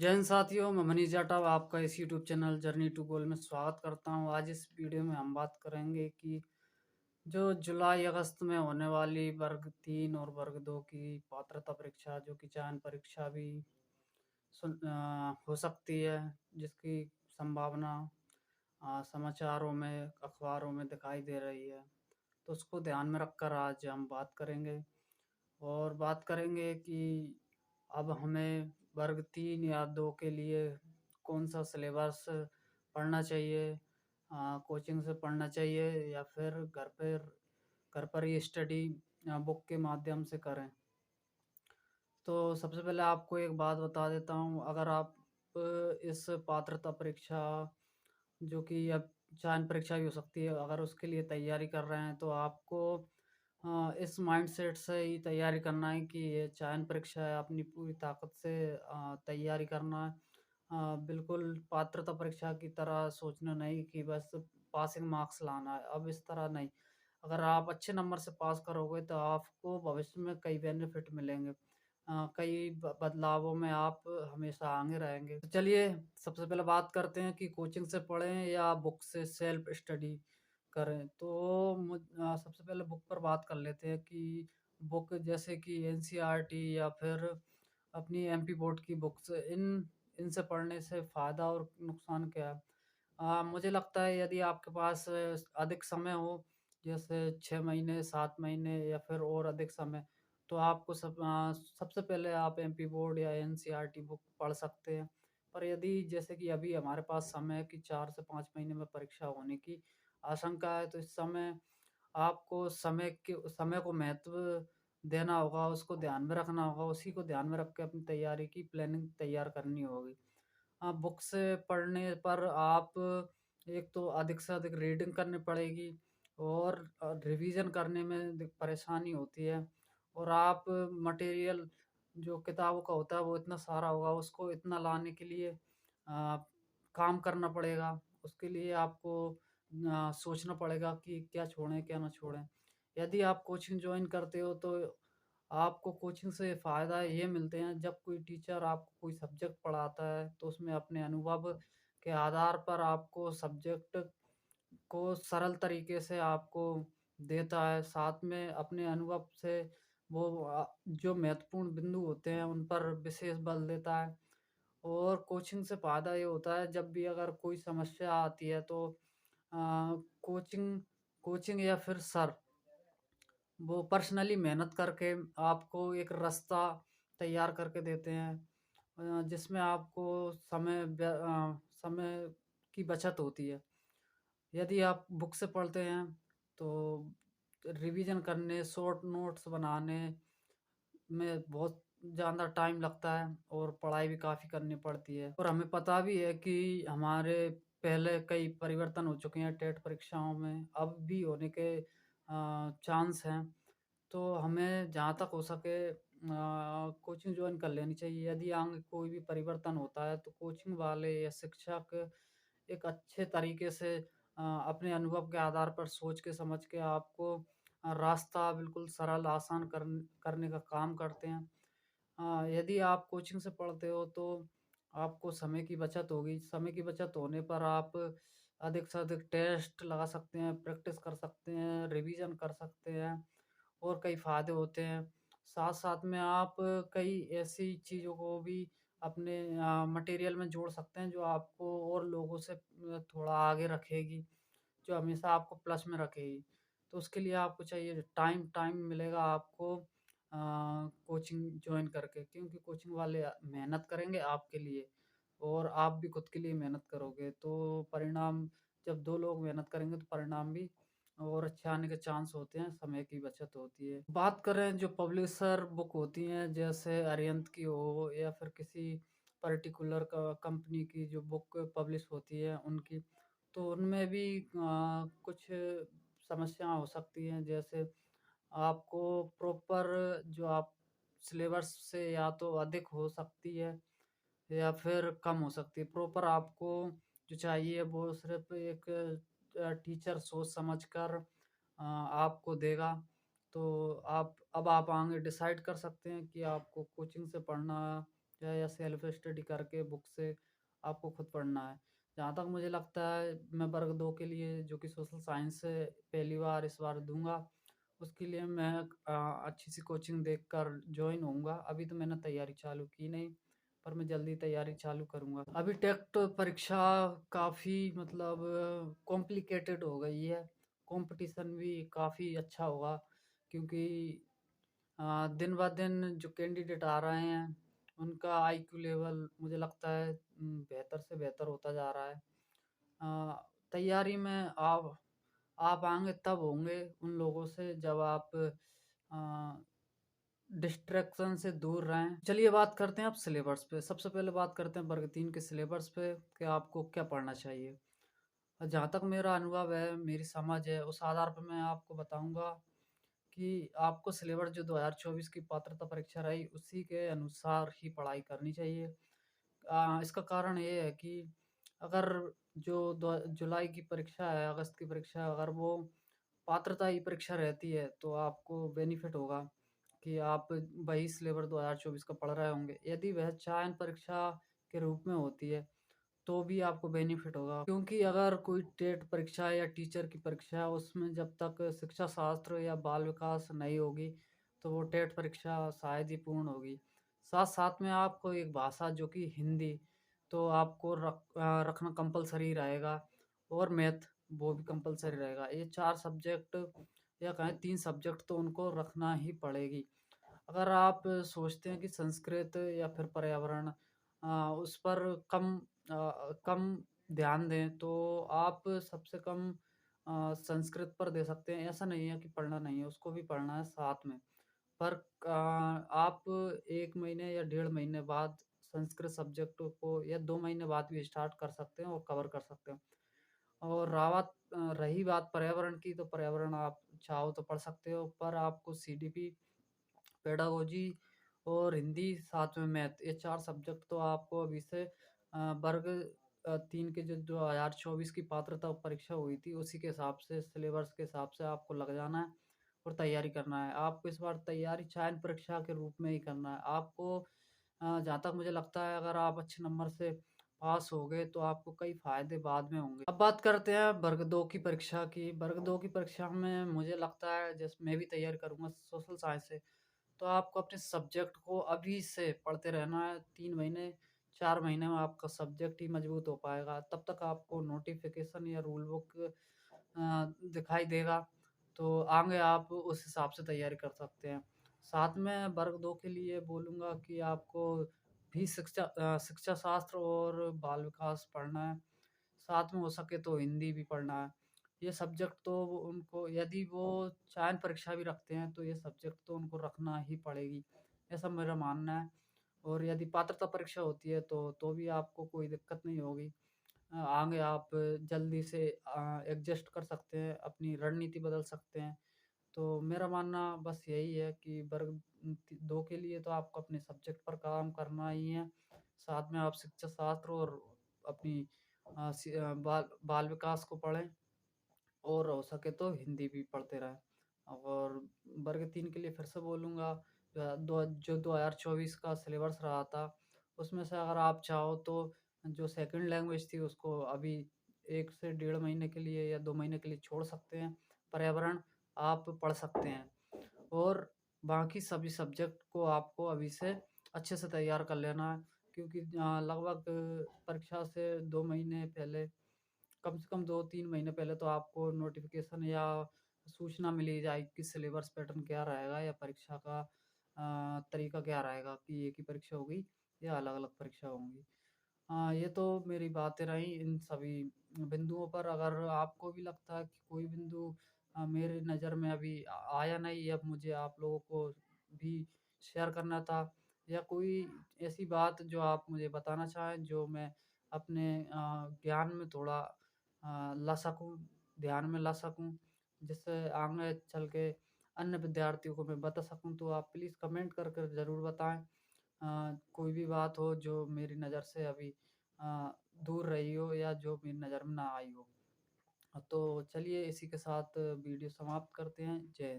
जय हिंद साथियों, मैं मनीष जाटव आपका इस यूट्यूब चैनल जर्नी टू गोल में स्वागत करता हूं। आज इस वीडियो में हम बात करेंगे कि जो जुलाई अगस्त में होने वाली वर्ग 3 और वर्ग 2 की पात्रता परीक्षा जो कि चयन परीक्षा भी हो सकती है, जिसकी संभावना समाचारों में, अखबारों में दिखाई दे रही है। तो उसको ध्यान में रखकर आज हम बात करेंगे और बात करेंगे कि अब हमें वर्ग 3 या 2 के लिए कौन-सा सिलेबस पढ़ना चाहिए, कोचिंग से पढ़ना चाहिए या फिर घर पर ही स्टडी बुक के माध्यम से करें। तो सबसे पहले आपको एक बात बता देता हूँ, अगर आप इस पात्रता परीक्षा जो कि अब चयन परीक्षा भी हो सकती है, अगर उसके लिए तैयारी कर रहे हैं तो आपको इस माइंडसेट से ही तैयारी करना है कि ये चयन परीक्षा है, अपनी पूरी ताकत से तैयारी करना है। बिल्कुल पात्रता परीक्षा की तरह सोचना नहीं कि बस पासिंग मार्क्स लाना है, अब इस तरह नहीं। अगर आप अच्छे नंबर से पास करोगे तो आपको भविष्य में कई बेनिफिट मिलेंगे। कई बदलावों में आप हमेशा आगे रहेंगे। तो चलिए सबसे पहले बात करते हैं कि कोचिंग से पढ़ें या बुक से सेल्फ स्टडी करें। तो सबसे पहले बुक पर बात कर लेते हैं कि बुक जैसे कि एनसीईआरटी या फिर अपनी एमपी बोर्ड की बुक्स इनसे पढ़ने से फ़ायदा और नुकसान क्या है? मुझे लगता है यदि आपके पास अधिक समय हो, जैसे 6 महीने, 7 महीने या फिर और अधिक समय, तो आपको सबसे पहले आप एमपी बोर्ड या एनसीईआरटी बुक पढ़ सकते हैं। पर यदि जैसे कि अभी हमारे पास समय है कि 4 से 5 महीने में परीक्षा होने की आशंका है, तो इस समय आपको समय को महत्व देना होगा, उसको ध्यान में रखना होगा, उसी को ध्यान में रख के अपनी तैयारी की प्लानिंग तैयार करनी होगी। बुक से पढ़ने पर आप एक तो अधिक से अधिक रीडिंग करनी पड़ेगी और रिवीजन करने में परेशानी होती है और आप मटेरियल जो किताबों का होता है वो इतना सारा होगा, उसको इतना लाने के लिए काम करना पड़ेगा। उसके लिए आपको सोचना पड़ेगा कि क्या छोड़ें क्या ना छोड़ें। यदि आप कोचिंग ज्वाइन करते हो तो आपको कोचिंग से फ़ायदा ये मिलते हैं, जब कोई टीचर आपको कोई सब्जेक्ट पढ़ाता है तो उसमें अपने अनुभव के आधार पर आपको सब्जेक्ट को सरल तरीके से आपको देता है। साथ में अपने अनुभव से वो जो महत्वपूर्ण बिंदु होते हैं उन पर विशेष बल देता है। और कोचिंग से फ़ायदा ये होता है, जब भी अगर कोई समस्या आती है तो कोचिंग कोचिंग या फिर सर वो पर्सनली मेहनत करके आपको एक रास्ता तैयार करके देते हैं, जिसमें आपको समय की बचत होती है। यदि आप बुक से पढ़ते हैं तो रिवीजन करने, शॉर्ट नोट्स बनाने में बहुत ज़्यादा टाइम लगता है और पढ़ाई भी काफ़ी करनी पड़ती है। और हमें पता भी है कि हमारे पहले कई परिवर्तन हो चुके हैं टेट परीक्षाओं में, अब भी होने के चांस हैं। तो हमें जहाँ तक हो सके कोचिंग जॉइन कर लेनी चाहिए। यदि आगे कोई भी परिवर्तन होता है तो कोचिंग वाले या शिक्षक एक अच्छे तरीके से अपने अनुभव के आधार पर सोच के समझ के आपको रास्ता बिल्कुल सरल आसान करने का काम करते हैं। यदि आप कोचिंग से पढ़ते हो तो आपको समय की बचत होगी। समय की बचत होने पर आप अधिक से अधिक टेस्ट लगा सकते हैं, प्रैक्टिस कर सकते हैं, रिवीजन कर सकते हैं और कई फ़ायदे होते हैं। साथ-साथ में आप कई ऐसी चीज़ों को भी अपने मटेरियल में जोड़ सकते हैं जो आपको और लोगों से थोड़ा आगे रखेगी, जो हमेशा आपको प्लस में रखेगी। तो उसके लिए आपको चाहिए टाइम, टाइम मिलेगा आपको कोचिंग जॉइन करके, क्योंकि कोचिंग वाले मेहनत करेंगे आपके लिए और आप भी खुद के लिए मेहनत करोगे। तो परिणाम जब 2 लोग मेहनत करेंगे तो परिणाम भी और अच्छे आने के चांस होते हैं, समय की बचत होती है। बात करें जो पब्लिशर बुक होती हैं जैसे अरिहंत की हो या फिर किसी पर्टिकुलर कंपनी की जो बुक पब्लिश होती है उनकी, तो उनमें भी कुछ समस्या हो सकती हैं। जैसे आपको प्रॉपर जो आप सिलेबस से या तो अधिक हो सकती है या फिर कम हो सकती है। प्रॉपर आपको जो चाहिए वो सिर्फ़ एक टीचर सोच समझ कर आपको देगा। तो आप आगे डिसाइड कर सकते हैं कि आपको कोचिंग से पढ़ना या सेल्फ स्टडी करके बुक से आपको खुद पढ़ना है। जहाँ तक मुझे लगता है मैं वर्ग 2 के लिए जो कि सोशल साइंस से पहली बार इस बार दूँगा, उसके लिए मैं अच्छी सी कोचिंग देखकर जॉइन होऊँगा। अभी तो मैंने तैयारी चालू की नहीं, पर मैं जल्दी तैयारी चालू करूँगा। अभी टेट परीक्षा काफ़ी मतलब कॉम्प्लिकेटेड हो गई है, कॉम्पिटिशन भी काफ़ी अच्छा होगा क्योंकि दिन-ब-दिन जो कैंडिडेट आ रहे हैं, उनका आईक्यू लेवल मुझे लगता है बेहतर से बेहतर होता जा रहा है। तैयारी में आप आएँगे तब होंगे उन लोगों से जब आप डिस्ट्रैक्शन से दूर रहें। चलिए बात करते हैं अब सिलेबस पे। सबसे पहले बात करते हैं वर्ग 3 के सिलेबस पे कि आपको क्या पढ़ना चाहिए। जहाँ तक मेरा अनुभव है, मेरी समझ है, उस आधार पे मैं आपको बताऊँगा कि आपको सिलेबस जो 2024 की पात्रता परीक्षा रही, उसी के अनुसार ही पढ़ाई करनी चाहिए। इसका कारण ये है कि अगर जो जुलाई की परीक्षा है, अगस्त की परीक्षा है, अगर वो पात्रता की परीक्षा रहती है, तो आपको बेनिफिट होगा कि आप वही सिलेबस 2024 का पढ़ रहे होंगे। यदि वह चयन परीक्षा के रूप में होती है, तो भी आपको बेनिफिट होगा क्योंकि अगर कोई टेट परीक्षा है या टीचर की परीक्षा है, उसमें जब तक शिक्षा शास्त्र या बाल विकास नहीं होगी, तो वो टेट परीक्षा शायद ही पूर्ण होगी। साथ-साथ में आपको एक भाषा जो कि हिंदी, तो आपको रखना कंपल्सरी रहेगा और मैथ वो भी कंपल्सरी रहेगा। ये 4 सब्जेक्ट या कहें 3 सब्जेक्ट तो उनको रखना ही पड़ेगी। अगर आप सोचते हैं कि संस्कृत या फिर पर्यावरण उस पर कम ध्यान दें, तो आप सबसे कम संस्कृत पर दे सकते हैं। ऐसा नहीं है कि पढ़ना नहीं है, उसको भी पढ़ना है साथ में। पर आप 1 महीने या डेढ़ महीने बाद संस्कृत सब्जेक्ट को या 2 महीने बाद भी स्टार्ट कर सकते हैं और कवर कर सकते हैं। और रही बात पर्यावरण की, तो पर्यावरण आप चाहो तो पढ़ सकते हो, पर आपको सीडीपी, पेडागोजी और हिंदी साथ में मैथ, ये 4 सब्जेक्ट तो आपको अभी से वर्ग 3 के जो 2024 की पात्रता परीक्षा हुई थी, उसी के हिसाब से सिलेबस के हिसाब से आपको लग जाना है और तैयारी करना है। आपको इस बार तैयारी चयन परीक्षा के रूप में ही करना है। आपको जहाँ तक मुझे लगता है अगर आप अच्छे नंबर से पास हो गए तो आपको कई फ़ायदे बाद में होंगे। अब बात करते हैं वर्ग 2 की परीक्षा की। वर्ग 2 की परीक्षा में मुझे लगता है जैसे मैं भी तैयारी करूँगा सोशल साइंस से, तो आपको अपने सब्जेक्ट को अभी से पढ़ते रहना है। 3 महीने, 4 महीने में आपका सब्जेक्ट ही मज़बूत हो पाएगा। तब तक आपको नोटिफ़िकेशन या रूल बुक दिखाई देगा, तो आगे आप उस हिसाब से तैयारी कर सकते हैं। साथ में वर्ग 2 के लिए बोलूँगा कि आपको भी शिक्षा शास्त्र और बाल विकास पढ़ना है। साथ में हो सके तो हिंदी भी पढ़ना है। ये सब्जेक्ट तो उनको यदि वो चयन परीक्षा भी रखते हैं, तो ये सब्जेक्ट तो उनको रखना ही पड़ेगी, ऐसा मेरा मानना है। और यदि पात्रता परीक्षा होती है, तो भी आपको कोई दिक्कत नहीं होगी। आगे आप जल्दी से एडजस्ट कर सकते हैं, अपनी रणनीति बदल सकते हैं। तो मेरा मानना बस यही है कि वर्ग 2 के लिए तो आपको अपने सब्जेक्ट पर काम करना ही है। साथ में आप शिक्षा शास्त्र और अपनी बाल बाल विकास को पढ़ें और हो सके तो हिंदी भी पढ़ते रहें। और वर्ग 3 के लिए फिर से बोलूँगा जो 2024 का सिलेबस रहा था, उसमें से अगर आप चाहो तो जो सेकंड लैंग्वेज थी उसको अभी 1 से डेढ़ महीने के लिए या 2 महीने के लिए छोड़ सकते हैं। पर्यावरण आप पढ़ सकते हैं और बाकी सभी सब्जेक्ट को आपको अभी से अच्छे से तैयार कर लेना है क्योंकि लगभग परीक्षा से 2 महीने पहले, कम से कम 2-3 महीने पहले तो आपको नोटिफ़िकेशन या सूचना मिल ही जाएगी कि सिलेबस पैटर्न क्या रहेगा या परीक्षा का तरीका क्या रहेगा कि एक ही परीक्षा होगी या अलग-अलग परीक्षा होंगी। ये तो मेरी बातें रहीं इन सभी बिंदुओं पर। अगर आपको भी लगता है कि कोई बिंदु मेरी नज़र में अभी आया नहीं या मुझे आप लोगों को भी शेयर करना था या कोई ऐसी बात जो आप मुझे बताना चाहें जो मैं अपने ज्ञान में थोड़ा ला सकूँ, ध्यान में ला सकूँ, जिससे आगे चल के अन्य विद्यार्थियों को मैं बता सकूँ, तो आप प्लीज़ कमेंट कर कर ज़रूर बताएँ। कोई भी बात हो जो मेरी नज़र से अभी अ, दूर रही हो या जो मेरी नज़र में ना आई हो। तो चलिए इसी के साथ वीडियो समाप्त करते हैं। जय हिंद।